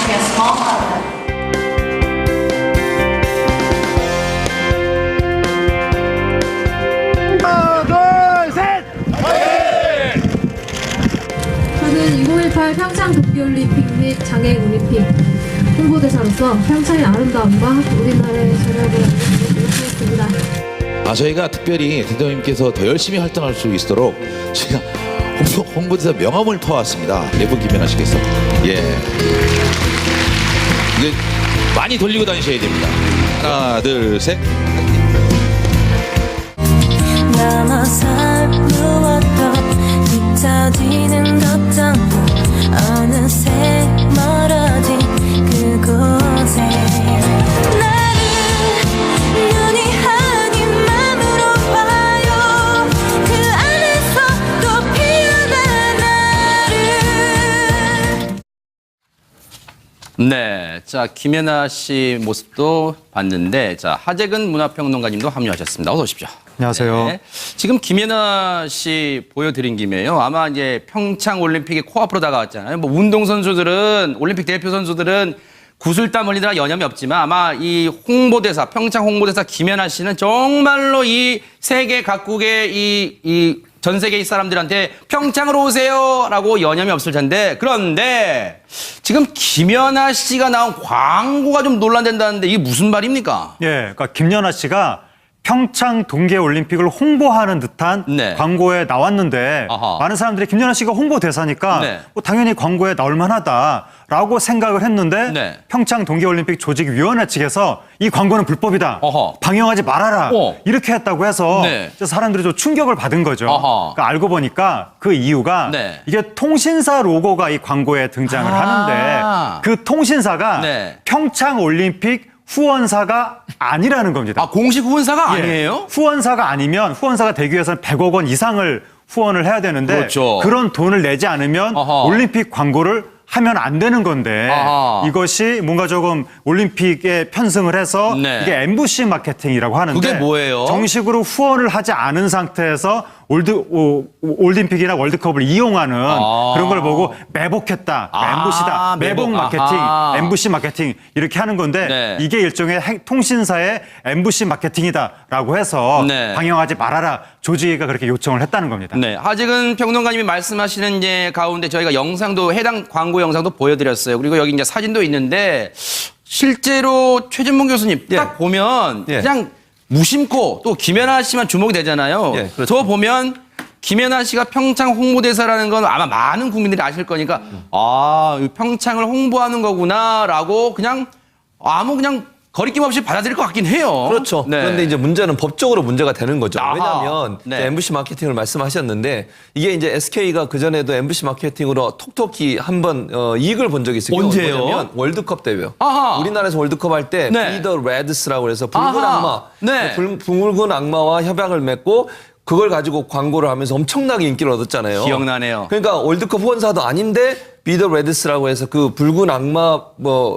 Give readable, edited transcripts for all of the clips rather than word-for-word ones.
missing a small element. 저는 2018 평창 동계올림픽 및 장애인올림픽 홍보대사로서 평창의 아름다움과 우리나라의 전략을 알려드리도록 하겠습니다. 저희가 특별히 대통령님께서 더 열심히 활동할 수 있도록 저희가 홍보대사 명함을 퍼왔습니다. 네 분 기면하시겠어? 예. 이게 많이 돌리고 다니셔야 됩니다. 하나, 둘, 셋. 남아 살루었던 뒤처지는 걱정도 어느새 멀어진 그곳에 나를 눈이 아닌 맘으로 봐요. 그 안에서 또 피어난 나를. 네, 자 김연아 씨 모습도 봤는데, 자 하재근 문화평론가님도 합류하셨습니다. 어서 오십시오. 안녕하세요. 네. 지금 김연아 씨 보여드린 김에요. 아마 이제 평창 올림픽이 코앞으로 다가왔잖아요. 뭐 운동 선수들은, 올림픽 대표 선수들은 구슬땀 흘리느라 여념이 없지만 아마 이 홍보대사, 평창 홍보대사 김연아 씨는 정말로 이 세계 각국의 이 전 세계 이 사람들한테 평창으로 오세요라고 여념이 없을 텐데, 그런데 지금 김연아 씨가 나온 광고가 좀 논란된다는데 이게 무슨 말입니까? 예, 그러니까 김연아 씨가 평창 동계올림픽을 홍보하는 듯한 네. 광고에 나왔는데 아하. 많은 사람들이 김연아 씨가 홍보대사니까 네. 당연히 광고에 나올 만하다라고 생각을 했는데 네. 평창 동계올림픽 조직위원회 측에서 이 광고는 불법이다. 어허. 방영하지 말아라. 이렇게 했다고 해서 네. 사람들이 좀 충격을 받은 거죠. 어허. 그러니까 알고 보니까 그 이유가 네. 이게 통신사 로고가 이 광고에 등장을 하는데 그 통신사가 네. 평창 올림픽 후원사가 아니라는 겁니다. 아, 공식 후원사가 예. 아니에요? 후원사가 아니면 후원사가 되기 위해서는 100억 원 이상을 후원을 해야 되는데 그렇죠. 그런 돈을 내지 않으면 어허. 올림픽 광고를 하면 안 되는 건데 아하. 이것이 뭔가 조금 올림픽에 편승을 해서 네. 이게 MBC 마케팅이라고 하는데 그게 뭐예요? 정식으로 후원을 하지 않은 상태에서 올림픽이나 월드컵을 이용하는 그런 걸 보고 매복했다. MBC다. 매복 마케팅, MBC 마케팅 이렇게 하는 건데 네. 이게 일종의 통신사의 MBC 마케팅이다라고 해서 네. 방영하지 말아라. 조직위가 그렇게 요청을 했다는 겁니다. 네, 하재근 평론가님이 말씀하시는 이제 가운데 저희가 영상도, 해당 광고 영상도 보여드렸어요. 그리고 여기 이제 사진도 있는데 실제로 최진봉 교수님 딱 보면 그냥 무심코, 또 김연아 씨만 주목이 되잖아요. 그렇죠. 저 보면 김연아 씨가 평창 홍보대사라는 건 아마 많은 국민들이 아실 거니까 아, 평창을 홍보하는 거구나라고 그냥 그냥 거리낌 없이 받아들일 것 같긴 해요. 그렇죠. 네. 그런데 이제 문제는 법적으로 문제가 되는 거죠. 아하. 왜냐하면 네. 이제 MBC 마케팅을 말씀하셨는데 이게 이제 SK가 그전에도 MBC 마케팅으로 톡톡히 한번 이익을 본 적이 있어요. 언제요? 뭐냐면 월드컵 때요. 아하. 우리나라에서 월드컵 할 때 네. Be the Reds라고 해서 붉은 아하. 악마, 네. 붉은 악마와 협약을 맺고 그걸 가지고 광고를 하면서 엄청나게 인기를 얻었잖아요. 기억나네요. 그러니까 월드컵 후원사도 아닌데 Be the Reds라고 해서 그 붉은 악마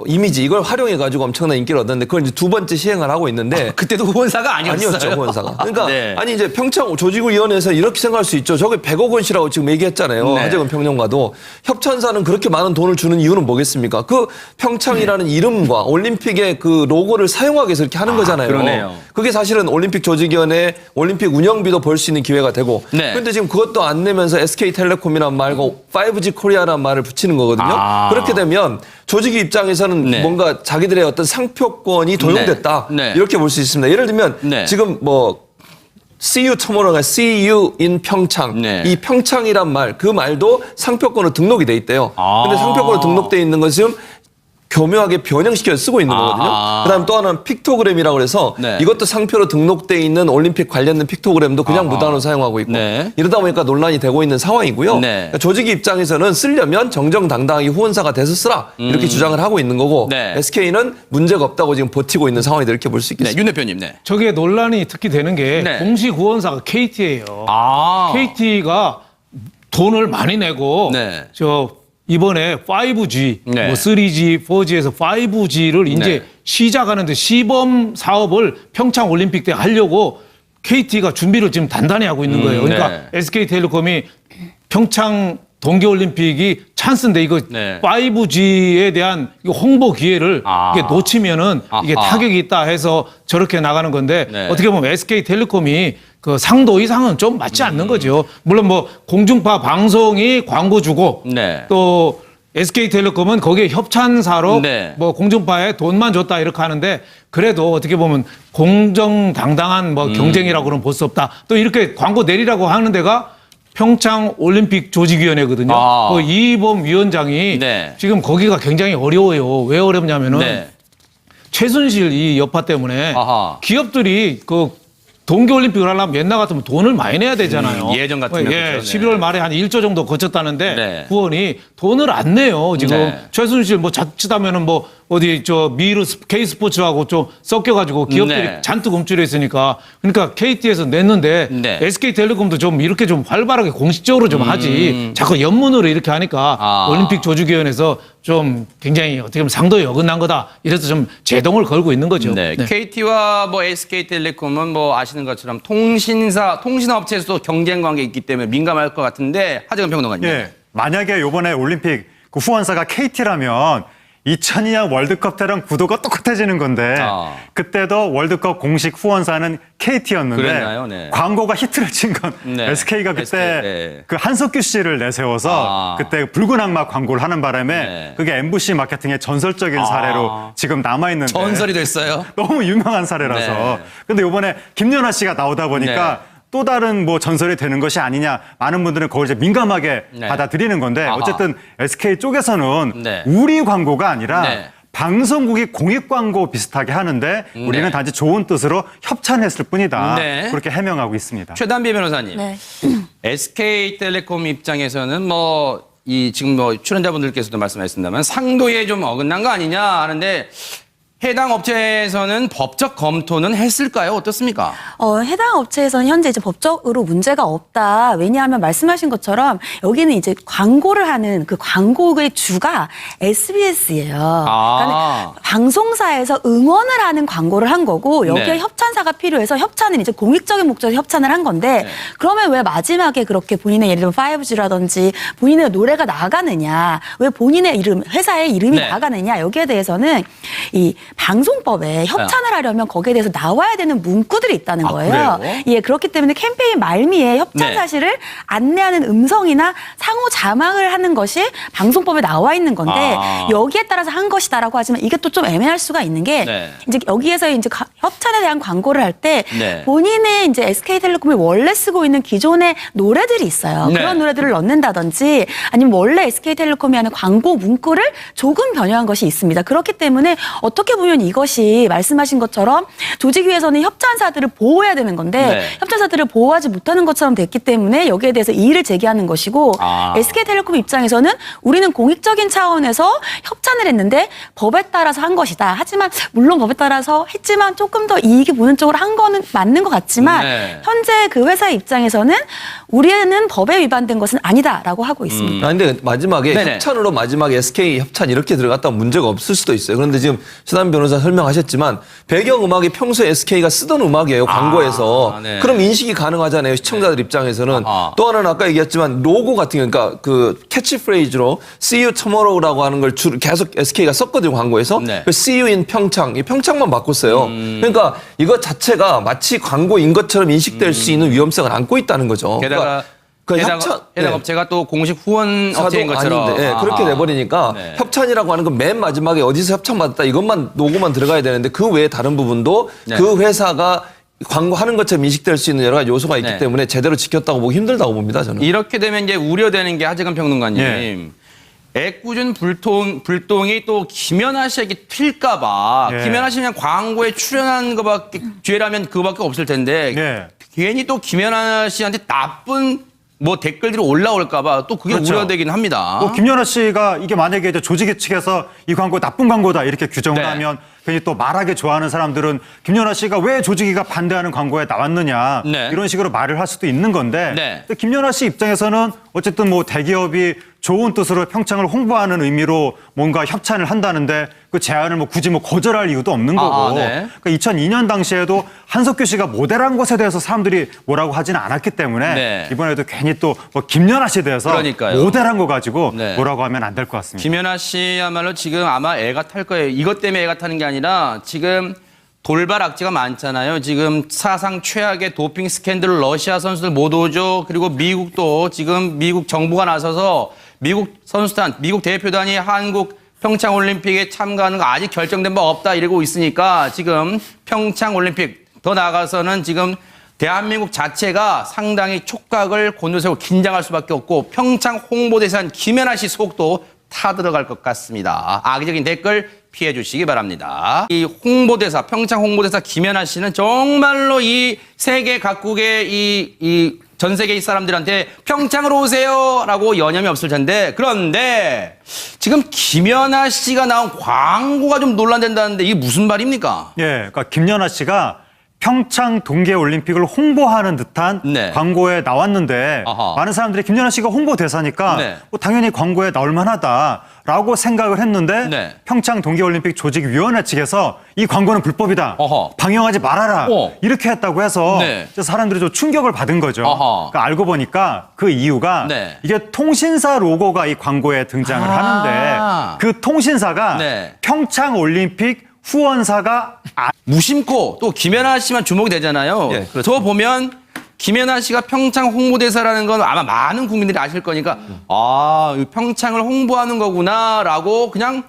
이미지 이걸 활용해 가지고 엄청난 인기를 얻었는데 그걸 이제 두 번째 시행을 하고 있는데 그때도 후원사가 아니었어요. 아니었죠, 후원사가. 그러니까 네. 아니 이제 평창 조직위원회에서 이렇게 생각할 수 있죠. 저게 100억 원이라고 지금 얘기했잖아요. 네. 하재근 평론가도 협찬사는 그렇게 많은 돈을 주는 이유는 뭐겠습니까? 그 평창이라는 이름과 올림픽의 그 로고를 사용하기 위해서 이렇게 하는 거잖아요. 그러네요. 그게 사실은 올림픽 조직위원회 올림픽 운영비도 벌 수 있는 기회가 되고. 네. 그런데 지금 그것도 안 내면서 SK텔레콤이란 말고 5G 코리아라는 말을 붙이는 거거든요. 그렇게 되면 조직위 입장에서는 네. 뭔가 자기들의 어떤 상표권이 도용됐다. 네. 네. 이렇게 볼 수 있습니다. 예를 들면 네. 지금 See you tomorrow가 See you in 평창. 네. 이 평창이란 말, 그 말도 상표권으로 등록이 돼 있대요. 근데 상표권으로 등록돼 있는 것은 교묘하게 변형시켜 쓰고 있는 거거든요. 그다음 또 하나는 픽토그램이라고 해서 네. 이것도 상표로 등록돼 있는 올림픽 관련된 픽토그램도 그냥 무단으로 사용하고 있고 네. 이러다 보니까 논란이 되고 있는 상황이고요. 네. 그러니까 조직위 입장에서는 쓰려면 정정당당하게 후원사가 돼서 쓰라 이렇게 주장을 하고 있는 거고 네. SK는 문제가 없다고 지금 버티고 있는 상황이다 이렇게 볼 수 네, 있겠습니다. 윤 대표님. 네. 저게 논란이 특히 되는 게 네. 공식 후원사가 KT예요. KT가 돈을 많이 내고 네. 이번에 5G, 네. 3G, 4G에서 5G를 이제 네. 시작하는데 시범 사업을 평창 올림픽 때 하려고 KT가 준비를 지금 단단히 하고 있는 거예요. 그러니까 네. SK텔레콤이 평창 동계올림픽이 찬스인데 이거 네. 5G에 대한 이거 홍보 기회를 이게 놓치면은 이게 타격이 있다 해서 저렇게 나가는 건데 네. 어떻게 보면 SK텔레콤이 그 상도 이상은 좀 맞지 않는 거죠. 물론 뭐 공중파 방송이 광고 주고 네. 또 SK텔레콤은 거기에 협찬사로 네. 뭐 공중파에 돈만 줬다 이렇게 하는데 그래도 어떻게 보면 공정당당한 뭐 경쟁이라고는 볼 수 없다. 또 이렇게 광고 내리라고 하는 데가 평창 올림픽 조직위원회거든요. 그 이범 위원장이 네. 지금 거기가 굉장히 어려워요. 왜 어렵냐면은 네. 최순실 이 여파 때문에 아하. 기업들이 그 동계올림픽을 하려면 옛날 같으면 돈을 많이 내야 되잖아요. 예전 같으면 예, 그렇죠. 네. 11월 말에 한 1조 정도 거쳤다는데 네. 후원이 돈을 안 내요. 지금 네. 최순실 뭐 자칫하면은 뭐 어디 저 미르 K스포츠하고 좀 섞여가지고 기업들이 네. 잔뜩 움츠렸으니까 그러니까 KT에서 냈는데 네. SK텔레콤도 좀 이렇게 좀 활발하게 공식적으로 좀 하지 자꾸 연문으로 이렇게 하니까 올림픽 조직위원회에서 좀 굉장히 어떻게 보면 상도에 어긋난 거다 이래서 좀 제동을 걸고 있는 거죠. 네. 네. KT와 뭐 SK텔레콤은 뭐 아시는 것처럼 통신업체에서도 경쟁 관계 있기 때문에 민감할 것 같은데 하재근 평론가님. 예. 만약에 이번에 올림픽 그 후원사가 KT라면 2002년 월드컵 때랑 구도가 똑같아지는 건데 그때도 월드컵 공식 후원사는 KT였는데 그랬나요? 네. 광고가 히트를 친 건 네. SK가 그때 SK, 네. 그 한석규 씨를 내세워서 그때 붉은 악마 광고를 하는 바람에 네. 그게 MBC 마케팅의 전설적인 사례로 지금 남아있는데 전설이 됐어요. 너무 유명한 사례라서. 네. 근데 이번에 김연아 씨가 나오다 보니까 네. 또 다른 뭐 전설이 되는 것이 아니냐. 많은 분들은 그걸 이제 민감하게 네. 받아들이는 건데 아하. 어쨌든 SK 쪽에서는 네. 우리 광고가 아니라 네. 방송국이 공익 광고 비슷하게 하는데 우리는 네. 단지 좋은 뜻으로 협찬했을 뿐이다. 네. 그렇게 해명하고 있습니다. 최단비 변호사님. 네. SK텔레콤 입장에서는 뭐 이 지금 뭐 출연자분들께서도 말씀하셨습니다만 상도에 좀 어긋난 거 아니냐 하는데 해당 업체에서는 법적 검토는 했을까요? 어떻습니까? 해당 업체에서는 현재 이제 법적으로 문제가 없다. 왜냐하면 말씀하신 것처럼 여기는 이제 광고를 하는 그 광고의 주가 SBS예요. 그러니까 방송사에서 응원을 하는 광고를 한 거고 여기에 네. 협찬사가 필요해서 협찬은 이제 공익적인 목적으로 협찬을 한 건데 그러면 왜 마지막에 그렇게 본인의 예를 들면 5G라든지 본인의 노래가 나가느냐, 왜 본인의 이름, 회사의 이름이 네. 나가느냐 여기에 대해서는 이 방송법에 협찬을 하려면 거기에 대해서 나와야 되는 문구들이 있다는 거예요. 그래요? 예, 그렇기 때문에 캠페인 말미에 협찬 네. 사실을 안내하는 음성이나 상호 자막을 하는 것이 방송법에 나와 있는 건데 여기에 따라서 한 것이다라고 하지만 이게 또 좀 애매할 수가 있는 게 네. 이제 여기에서 이제 협찬에 대한 광고를 할 때 네. 본인의 이제 SK텔레콤이 원래 쓰고 있는 기존의 노래들이 있어요. 네. 그런 노래들을 넣는다든지 아니면 원래 SK텔레콤이 하는 광고 문구를 조금 변형한 것이 있습니다. 그렇기 때문에 어떻게 보면 이것이 말씀하신 것처럼 조직위에서는 협찬사들을 보호해야 되는 건데 네. 협찬사들을 보호하지 못하는 것처럼 됐기 때문에 여기에 대해서 이의를 제기하는 것이고 SK텔레콤 입장에서는 우리는 공익적인 차원에서 협찬을 했는데 법에 따라서 한 것이다. 하지만 물론 법에 따라서 했지만 조금 더 이익이 보는 쪽으로 한 거는 맞는 것 같지만 네. 현재 그 회사 입장에서는 우리는 법에 위반된 것은 아니다라고 하고 있습니다. 근데 마지막에 네네. 협찬으로 마지막에 SK 협찬 이렇게 들어갔다면 문제가 없을 수도 있어요. 그런데 지금 최단 변호사 설명하셨지만 배경음악이 평소에 SK가 쓰던 음악이에요. 광고에서. 네. 그럼 인식이 가능하잖아요. 시청자들 입장에서는. 아하. 또 하나는 아까 얘기했지만 로고 같은 거 그러니까 그 캐치프레이즈로 See you tomorrow라고 하는 걸 계속 SK가 썼거든요. 광고에서. 네. See you in 평창. 이 평창만 바꿨어요. 그러니까 이거 자체가 마치 광고인 것처럼 인식될 수 있는 위험성을 안고 있다는 거죠. 게다가 그러니까 해당 네. 업체가 또 공식 후원 업체인 것처럼 아닌데, 예, 그렇게 돼버리니까 네. 협찬이라고 하는 건 맨 마지막에 어디서 협찬 받았다 이것만 로고만 들어가야 되는데 그 외에 다른 부분도 네. 그 회사가 광고하는 것처럼 인식될 수 있는 여러 가지 요소가 있기 네. 때문에 제대로 지켰다고 보기 힘들다고 봅니다. 저는. 이렇게 되면 이제 우려되는 게 하재근 평론가님. 애꿎은 불똥이 또 김연아 씨에게 튈까봐 김연아 씨 그냥 광고에 출연한 거밖에 죄라면 그거밖에 없을 텐데 괜히 또 김연아 씨한테 나쁜 뭐 댓글들이 올라올까봐 또 그게 그렇죠. 우려되긴 합니다. 김연아 씨가 이게 만약에 이제 조직위 측에서 이 광고 나쁜 광고다 이렇게 규정을 네. 하면 괜히 또 말하기 좋아하는 사람들은 김연아 씨가 왜 조직위가 반대하는 광고에 나왔느냐 네. 이런 식으로 말을 할 수도 있는 건데 네. 근데 김연아 씨 입장에서는 어쨌든 뭐 대기업이 좋은 뜻으로 평창을 홍보하는 의미로 뭔가 협찬을 한다는데 그 제안을 뭐 굳이 뭐 거절할 이유도 없는 거고. 네. 그러니까 2002년 당시에도 한석규 씨가 모델한 것에 대해서 사람들이 뭐라고 하지는 않았기 때문에 네. 이번에도 괜히 또 뭐 김연아 씨에 대해서 그러니까요. 모델한 거 가지고 네. 뭐라고 하면 안 될 것 같습니다. 김연아 씨야말로 지금 아마 애가 탈 거예요. 이것 때문에 애가 타는 게 아니라 지금 돌발 악재가 많잖아요. 지금 사상 최악의 도핑 스캔들 러시아 선수들 못 오죠. 그리고 미국도 지금 미국 정부가 나서서 미국 선수단, 미국 대표단이 한국 평창 올림픽에 참가하는 거 아직 결정된 바 없다 이러고 있으니까 지금 평창 올림픽 더 나아가서는 지금 대한민국 자체가 상당히 촉각을 곤두세우고 긴장할 수밖에 없고 평창 홍보대사인 김연아 씨 속도 타들어갈 것 같습니다. 악의적인 댓글 피해 주시기 바랍니다. 이 홍보대사, 평창 홍보대사 김연아 씨는 정말로 이 세계 각국의 전 세계 이 사람들한테 평창으로 오세요라고 여념이 없을 텐데 그런데 지금 김연아 씨가 나온 광고가 좀 논란된다는데 이게 무슨 말입니까? 예, 그러니까 김연아 씨가 평창 동계올림픽을 홍보하는 듯한 네. 광고에 나왔는데 아하. 많은 사람들이 김연아 씨가 홍보대사니까 네. 뭐 당연히 광고에 나올 만하다라고 생각을 했는데 네. 평창 동계올림픽 조직위원회 측에서 이 광고는 불법이다. 어허. 방영하지 말아라. 어. 이렇게 했다고 해서 네. 사람들이 좀 충격을 받은 거죠. 어허. 그러니까 알고 보니까 그 이유가 네. 이게 통신사 로고가 이 광고에 등장을 하는데 그 통신사가 네. 평창 올림픽 후원사가 무심코 또 김연아 씨만 주목이 되잖아요. 예, 그렇죠. 저 보면 김연아 씨가 평창 홍보대사라는 건 아마 많은 국민들이 아실 거니까 아, 이 평창을 홍보하는 거구나라고 그냥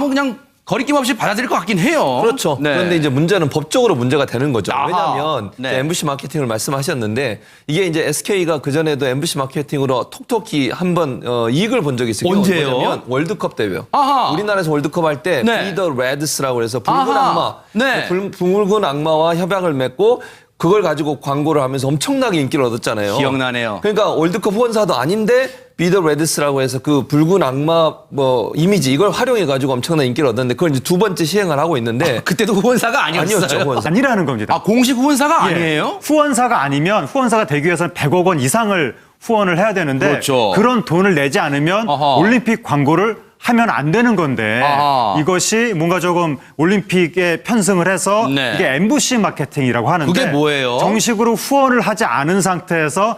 그냥 거리낌 없이 받아들일 것 같긴 해요. 그렇죠. 네. 그런데 이제 문제는 법적으로 문제가 되는 거죠. 아하. 왜냐하면 네. 이제 MBC 마케팅을 말씀하셨는데 이게 이제 SK가 그 전에도 MBC 마케팅으로 톡톡히 한번 이익을 본 적이 있어요. 언제요? 뭐냐면 월드컵 대회요. 아하. 우리나라에서 월드컵 할 때 네. Be the Reds라고 해서 붉은 아하. 악마, 네. 붉은 악마와 협약을 맺고 그걸 가지고 광고를 하면서 엄청나게 인기를 얻었잖아요. 기억나네요. 그러니까 월드컵 후원사도 아닌데 비더 레드스라고 해서 그 붉은 악마 뭐 이미지 이걸 활용해 가지고 엄청난 인기를 얻었는데 그걸 이제 두 번째 시행을 하고 있는데 그때도 후원사가 아니었어요. 아니었죠. 후원사. 아니라는 겁니다. 아, 공식 후원사가 예. 아니에요? 후원사가 아니면 후원사가 되기 위해서는 100억 원 이상을 후원을 해야 되는데 그렇죠. 그런 돈을 내지 않으면 아하. 올림픽 광고를 하면 안 되는 건데 아하. 이것이 뭔가 조금 올림픽에 편승을 해서 네. 이게 MBC 마케팅이라고 하는데 그게 뭐예요? 정식으로 후원을 하지 않은 상태에서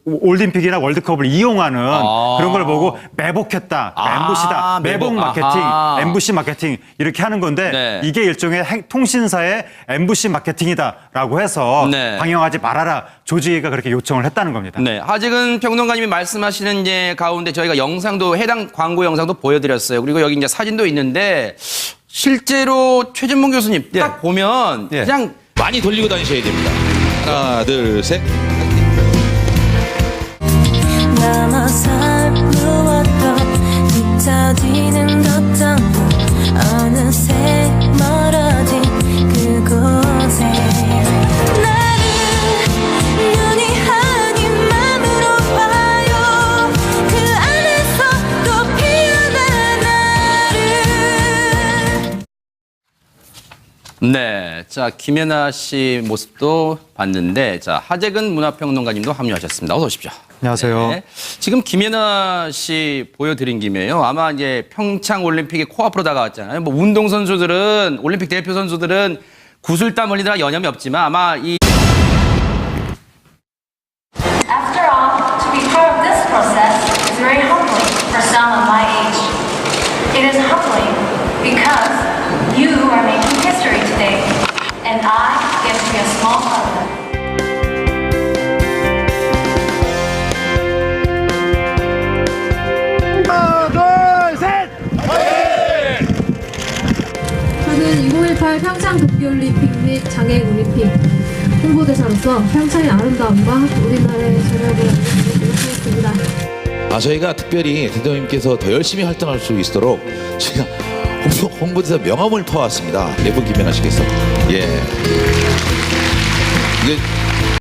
올림픽이나 월드컵을 이용하는 그런 걸 보고 매복했다, MBC다, 매복 마케팅, MBC 마케팅 이렇게 하는 건데 네. 이게 일종의 통신사의 MBC 마케팅이다라고 해서 네. 방영하지 말아라 조직위가 그렇게 요청을 했다는 겁니다. 네, 하직은 평론가님이 말씀하시는 이제 가운데 저희가 영상도 해당 광고 영상도 보여드렸어요. 그리고 여기 이제 사진도 있는데 실제로 최진봉 교수님 예. 딱 보면 예. 그냥 많이 돌리고 다니셔야 됩니다. 하나, 둘, 셋. 남아살 무엇도 뒤처지는 것도 어느새 멀어진 그곳에 나를 눈이 아닌 맘으로 봐요 그 안에서 또 피어난 나를 네, 자 김연아 씨 모습도 봤는데 자 하재근 문화평론가님도 합류하셨습니다. 어서 오십시오. 안녕하세요. 네. 지금 김연아 씨 보여드린 김에요. 아마 이제 평창 올림픽이 코앞으로 다가왔잖아요. 뭐 운동 선수들은 올림픽 대표 선수들은 구슬땀 흘리느라 여념이 없지만 아마 이 After all, to be part of this process is very humbling for someone my age. It is humbling because you are making history today, and I get to be a small part of it. 저는 2018 평창 동계올림픽 및 장애인올림픽 홍보대사로서 평창의 아름다움과 우리나라의 전략을 알려드리도록 하겠습니다. 저희가 특별히 대통령님께서 더 열심히 활동할 수 있도록 제가 홍보대사 명함을 퍼왔습니다. 네 분 김연하시겠어? 예. 이게